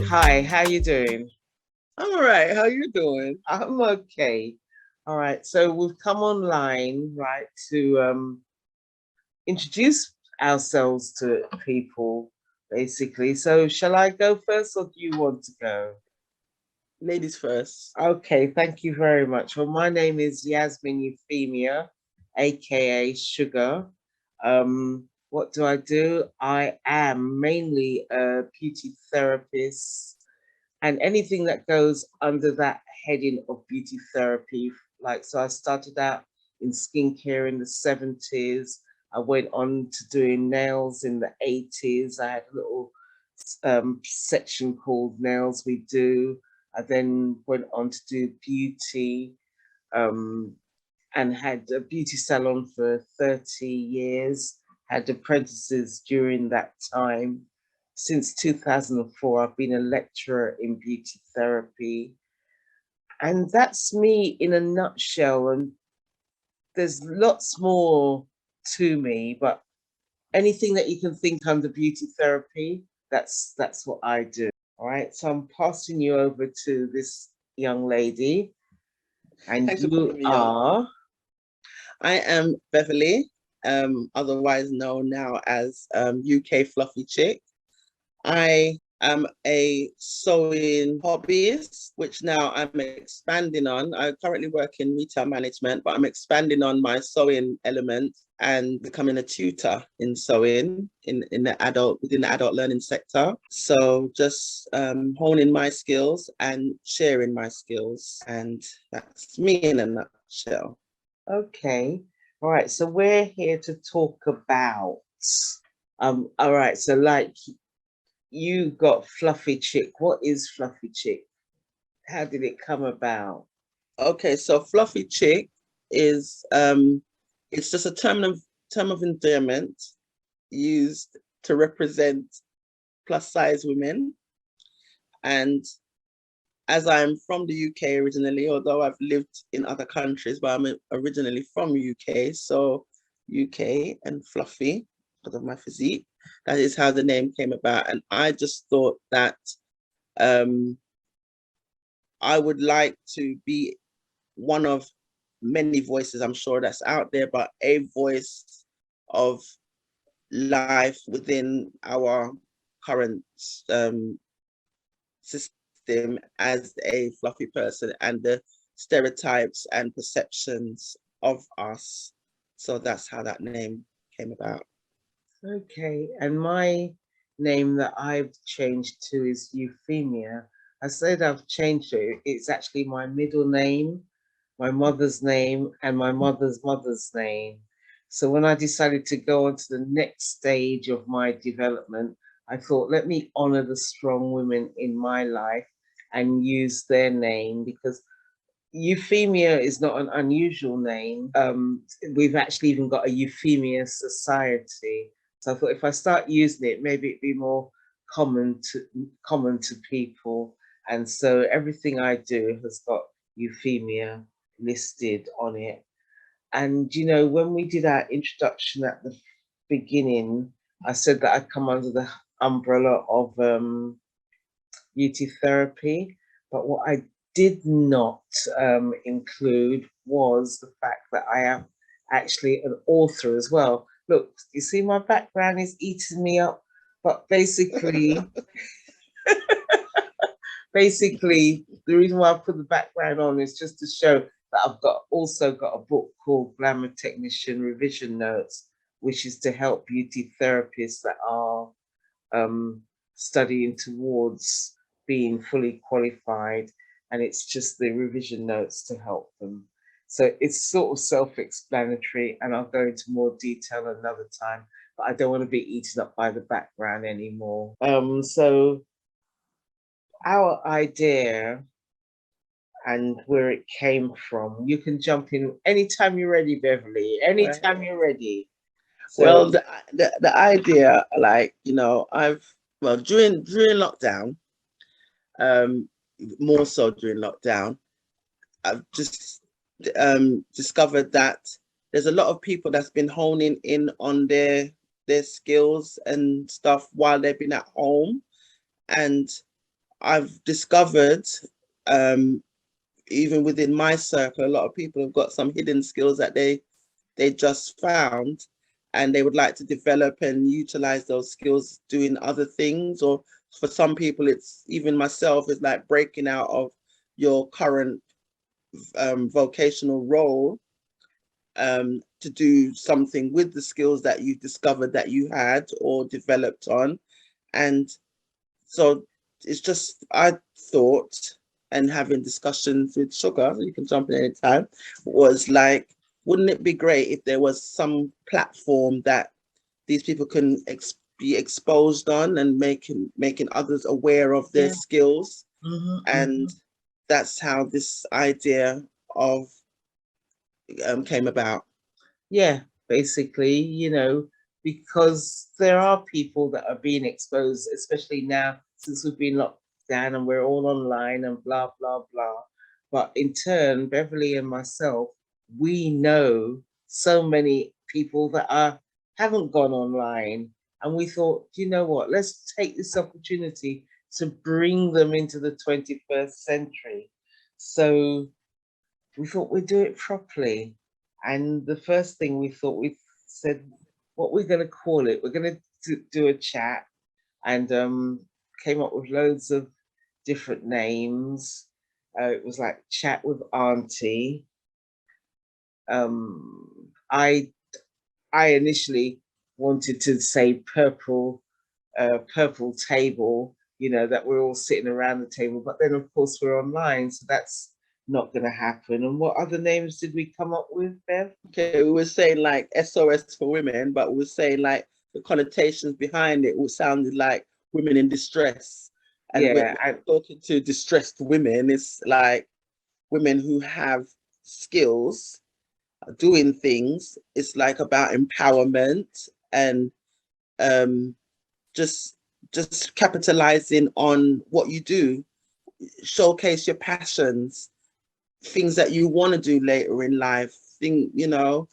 Hi, how you doing? I'm all right. How you doing? I'm okay. All right, so we've come online, right, to introduce ourselves to people, basically. So shall I go first or do you want to go? Ladies first. Okay, thank you very much. Well, my name is Yasmin Euphemia, aka Sugar. What do I do? I am mainly a beauty therapist and anything that goes under that heading of beauty therapy. Like, so I started out in skincare in the 70s. I went on to doing nails in the 80s. I had a little section called Nails We Do. I then went on to do beauty um, and had a beauty salon for 30 years, had apprentices during that time. Since 2004, I've been a lecturer in beauty therapy. And that's me in a nutshell. And there's lots more to me, but anything that you can think under beauty therapy, that's what I do. All right. So I'm passing you over to this young lady. And Thanks for putting you me on. are. I am Beverly, otherwise known now as UK Fluffy Chick. I am a sewing hobbyist, which now I'm expanding on. I currently work in retail management, but I'm expanding on my sewing element and becoming a tutor in sewing in the adult within the adult learning sector. So just honing my skills and sharing my skills, and that's me in a nutshell. Okay. All right. So we're here to talk about all right, so like you got Fluffy Chick. What is Fluffy Chick? How did it come about? Okay, so fluffy chick is it's just a term of endearment used to represent plus size women. And as I'm from the UK originally, although I've lived in other countries, but I'm originally from UK, so UK and fluffy because of my physique. That is how the name came about. And I just thought that um I would like to be one of many voices I'm sure that's out there, but a voice of life within our current system as a fluffy person and the stereotypes and perceptions of us. So that's how that name came about. Okay. And my name that I've changed to is Euphemia. I said I've changed it. It's actually my middle name, my mother's name, and my mother's mother's name. So when I decided to go on to the next stage of my development, I thought, let me honor the strong women in my life and use their name because Euphemia is not an unusual name. We've actually even got a Euphemia Society. So I thought if I start using it, maybe it'd be more common to people. And so everything I do has got Euphemia listed on it. And you know, when we did our introduction at the beginning, I said that I'd come under the umbrella of beauty therapy. But what I did not include was the fact that I am actually an author as well. Look, you see, my background is eating me up, but basically, the reason why I put the background on is just to show that I've also got a book called Glamour Technician Revision Notes, which is to help beauty therapists that are um, studying towards being fully qualified, and it's just the revision notes to help them. So it's sort of self-explanatory, and I'll go into more detail another time. But I don't want to be eaten up by the background anymore. So our idea and where it came from. You can jump in anytime you're ready, Beverly. Anytime Right. you're ready. Well, So the idea, like, I've well during lockdown, um, more so during lockdown, I've just discovered that there's a lot of people that's been honing in on their skills and stuff while they've been at home. And I've discovered, even within my circle, a lot of people have got some hidden skills that they just found, and they would like to develop and utilize those skills doing other things. Or for some people, it's even myself, is like breaking out of your current vocational role, to do something with the skills that you discovered that you had or developed on. And so it's just, I thought, and having discussions with Sugar, you can jump in anytime, was like, wouldn't it be great if there was some platform that these people can be exposed on, and making others aware of their skills? And that's how this idea of came about. Yeah, basically, you know, because there are people that are being exposed, especially now since we've been locked down and we're all online and blah, blah, blah. But in turn, Beverly and myself, we know so many people that haven't gone online. And we thought, you know what, let's take this opportunity to bring them into the 21st century. So we thought we'd do it properly. And the first thing we thought, we said, what we're going to call it, we're going to do a chat, and came up with loads of different names. It was like Chat with Auntie. I initially wanted to say purple table, you know, that we're all sitting around the table, but then of course we're online, so that's not going to happen. And what other names did we come up with, Bev? Okay, we were saying like SOS for women, but we were saying like the connotations behind it sounded like women in distress. And Yeah, we're talking to distressed women, it's like women who have skills, doing things. It's like about empowerment, and just capitalizing on what you do, showcase your passions, things that you want to do later in life, you know,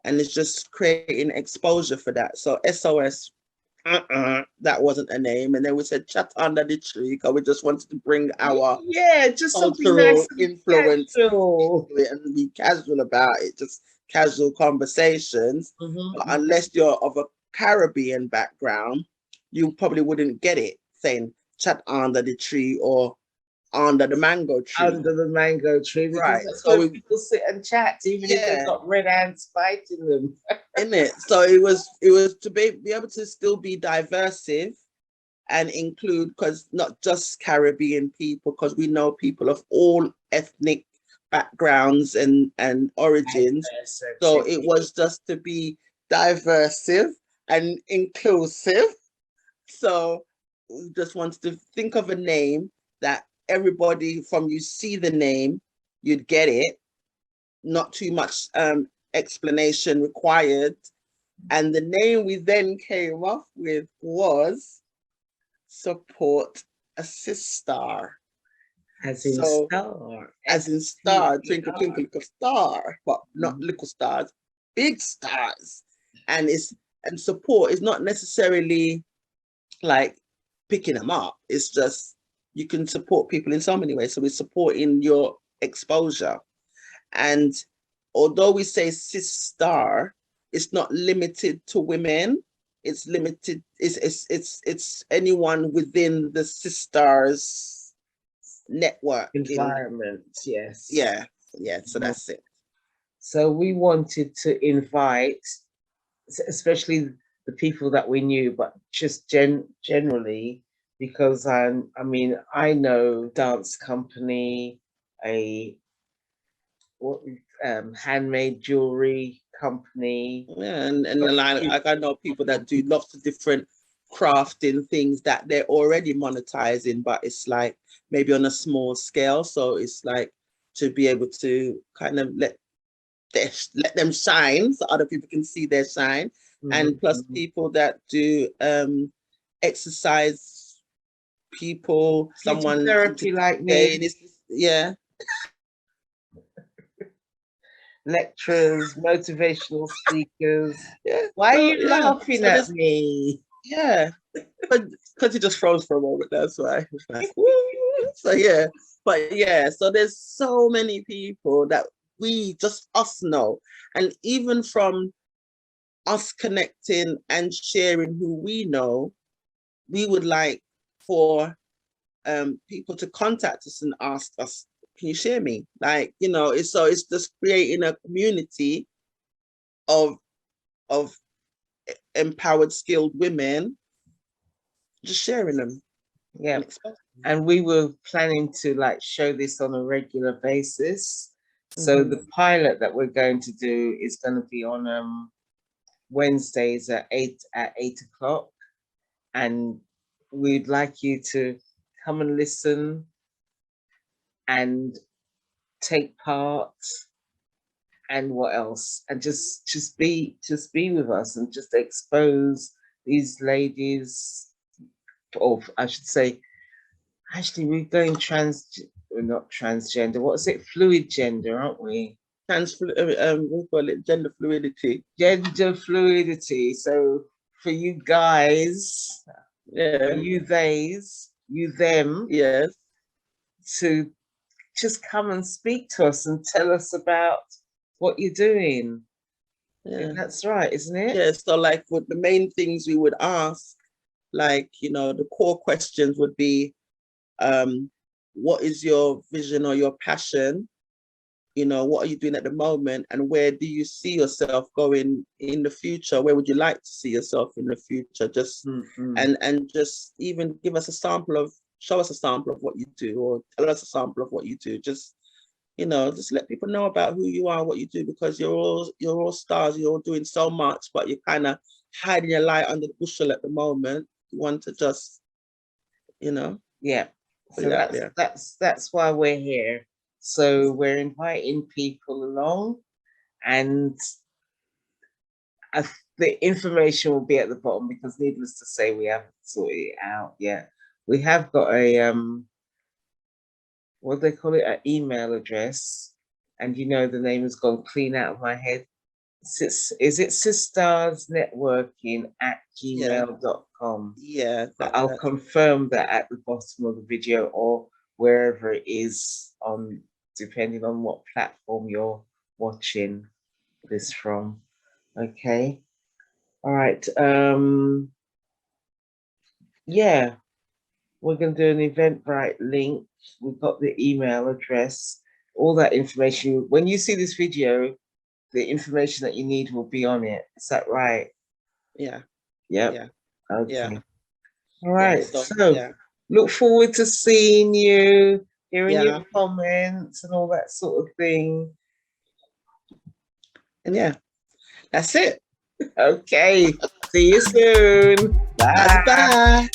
and it's just creating exposure for that. So SOS, that wasn't a name. And then we said Chat Under the Tree, because we just wanted to bring our just something cultural nice and influence casual. and be casual about it, just casual conversations. But unless you're of a Caribbean background, you probably wouldn't get it saying Chat Under the Tree or Under the Mango Tree. Under the mango tree, because Right. that's So where people sit and chat, even if they've got red ants biting them. In it. So it was to be able to still be diverse and include, because not just Caribbean people, because we know people of all ethnic backgrounds and origins. So it was just to be diverse and inclusive. So we just wanted to think of a name that everybody, from you see the name, you'd get it. Not too much explanation required. And the name we then came up with was Support a Sis-Star. As in star. As in star, twinkle, twinkle, little star, but not little stars, big stars. And support is not necessarily like picking them up. It's just, you can support people in so many ways. So we're supporting your exposure. And although we say Sis-Star, it's not limited to women. It's limited. It's anyone within the Sis-Stars network environment. Yes. Yeah. So that's it. So we wanted to invite, especially the people that we knew, but just generally, because I mean, I know dance company, handmade jewelry company. Yeah, and like I know people that do lots of different crafting things that they're already monetizing, but it's like maybe on a small scale. So it's like to be able to kind of let them shine, so other people can see their shine. And plus people that do exercise people, someone therapy like me. yeah. lecturers, motivational speakers. Yeah. Why are So you yeah. laughing So at there's me? yeah. But because he just froze for a moment, that's why. It's like, woo. So yeah. But yeah, so there's so many people that we just us know. And even from us connecting and sharing who we know, we would like for people to contact us and ask us, can you share me? Like, it's just creating a community of of empowered, skilled women, just sharing them Yeah. and exposing them. And we were planning to like show this on a regular basis. So the pilot that we're going to do is going to be on Wednesdays at 8 o'clock. And we'd like you to come and listen and take part, and what else, and just be with us and just expose these ladies, or I should say, actually we're going we're not transgender, what's it, fluid gender, aren't we? We call it gender fluidity. Gender fluidity. So for you guys, Yeah. you theys, you them, Yes. to just come and speak to us and tell us about what you're doing. Yeah. That's right, isn't it? Yeah. So like what the main things we would ask, like, the core questions would be, what is your vision or your passion? What are you doing at the moment, and where do you see yourself going in the future? Where would you like to see yourself in the future? Just and just even show us a sample of what you do, or tell us a sample of what you do. Just just let people know about who you are, what you do, because you're all stars. You're all doing so much, but you're kind of hiding your light under the bushel at the moment. You want to just, yeah. put So it out there. that's why we're here. So we're inviting people along, and the information will be at the bottom, because needless to say, we haven't sorted it out yet. We have got a what do they call it, an email address, and the name has gone clean out of my head. Is it sisstar.networking@gmail.com? Yeah, I'll confirm that at the bottom of the video, or wherever it is on, depending on what platform you're watching this from. Okay. All right. Yeah, we're going to do an Eventbrite link. We've got the email address, all that information. When you see this video, the information that you need will be on it. Is that right? Yeah. Yep. Yeah. Okay. Yeah. All right. Yeah, So look forward to seeing you, hearing Yeah. your comments and all that sort of thing. And yeah, that's it. Okay. See you soon. Bye. Bye.